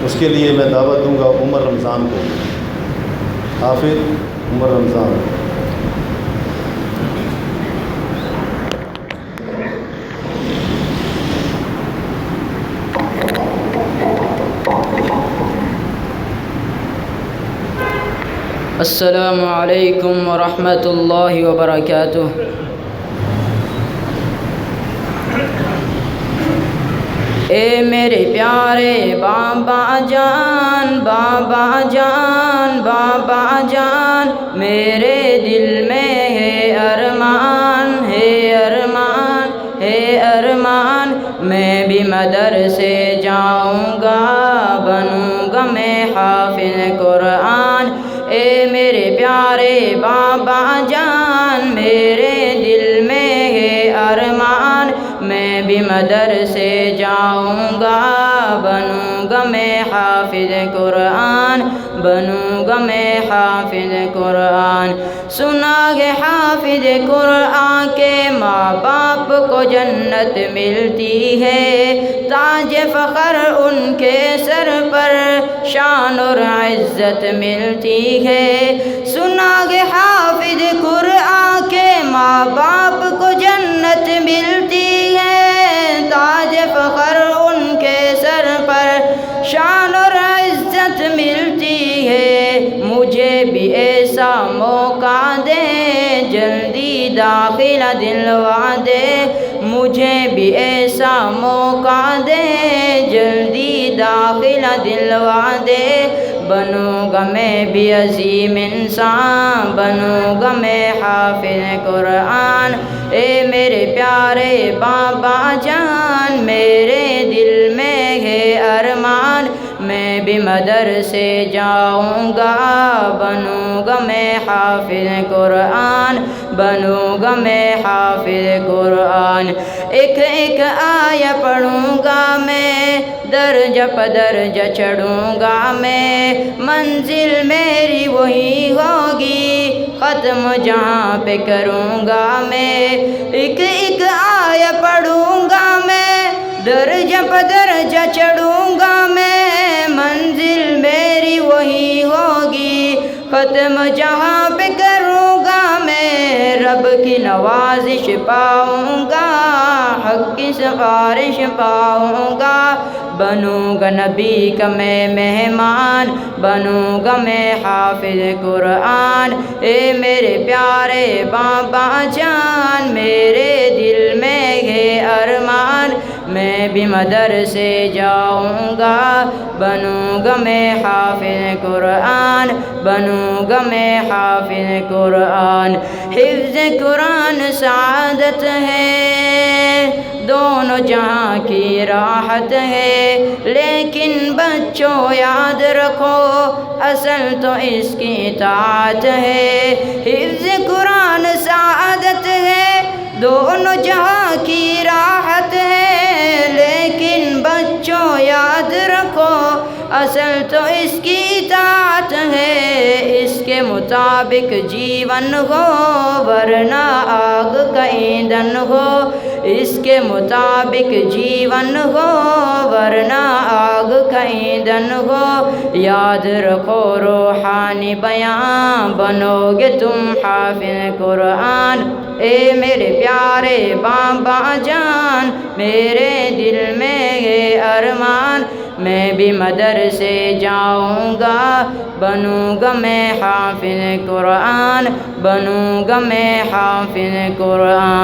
اس کے لیے میں دعوت دوں گا عمر رمضان کو، حافظ عمر رمضان۔ السلام علیکم ورحمۃ اللہ وبرکاتہ۔ اے میرے پیارے بابا جان، بابا جان، بابا جان، میرے دل میں ہے ارمان، ہے ارمان، ہے ارمان، میں بھی مدرسے جاؤں گا، بنوں گا میں حافظ قرآن۔ اے میرے پیارے بابا جان، میرے دل میں ہے ارمان، میں بھی مدرسے جاؤں گا، بنوں گا میں حافظ قرآن، بنوں گا میں حافظ قرآن۔ سنا ہے حافظ قرآن کے ماں باپ کو جنت ملتی ہے، تاج فخر ان کے سر پر شان اور عزت ملتی ہے۔ سنا ہے حافظ قرآن کے ماں باپ کو جنت ملتی ہے، تاج فخر ان کے سر پر شان اور عزت ملتی ہے۔ مجھے بھی ایسا موقع دے، جلدی داخلہ دلوا دے، مجھے بھی ایسا موقع دے، جلدی داخلہ دلوا دے، بنوں گا میں بھی عظیم انسان، بنوں گا میں حافظ قرآن۔ اے میرے پیارے بابا جان، میرے دل میں ہے ارمان، میں بھی مدرسے جاؤں گا، بنوں گا میں حافظ قرآن، بنوں گا میں حافظ قرآن۔ ایک ایک آیہ پڑھوں گا میں، درجہ بدرجہ چڑھوں گا میں، منزل میری وہی ہوگی، ختم جہاں پہ کروں گا میں۔ ایک ایک آیہ پڑھوں گا میں، درجہ بدرجہ چڑھوں گا میں، منزل میری وہی ہوگی، ختم جہاں پہ کروں گا میں۔ رب کی نوازش پاؤں گا، حق کی سفارش پاؤں گا، بنوں گا نبی کا میں مہمان، بنوں گا میں حافظ قرآن۔ اے میرے پیارے بابا جان، میرے دل میں ہے ارمان، میں بھی مدرسے جاؤں گا، بنوں گا میں حافظ قرآن، بنوں گا میں حافظ قرآن۔ حفظ قرآن سعادت ہے، دونوں جہاں کی راحت ہے، لیکن بچوں یاد رکھو، اصل تو اس کی اطاعت ہے۔ حفظ قرآن سعادت ہے، دونوں جہاں کی راحت ہے، لیکن بچوں یاد رکھو، اصل تو اس کی اطاعت ہے۔ اس کے مطابق جیون ہو، ورنہ آگ کا ایندھن ہو، اس کے مطابق جیون ہو، ورنہ آگ کا ایندھن ہو۔ یاد رکھو روحانی بیان، بنو گے تم حافظ قرآن۔ اے میرے پیارے بابا جان، میرے دل میں ہے ارمان، میں بھی مدرسے جاؤں گا، بنوں گا میں حافظ قرآن، بنوں گا میں حافظ قرآن۔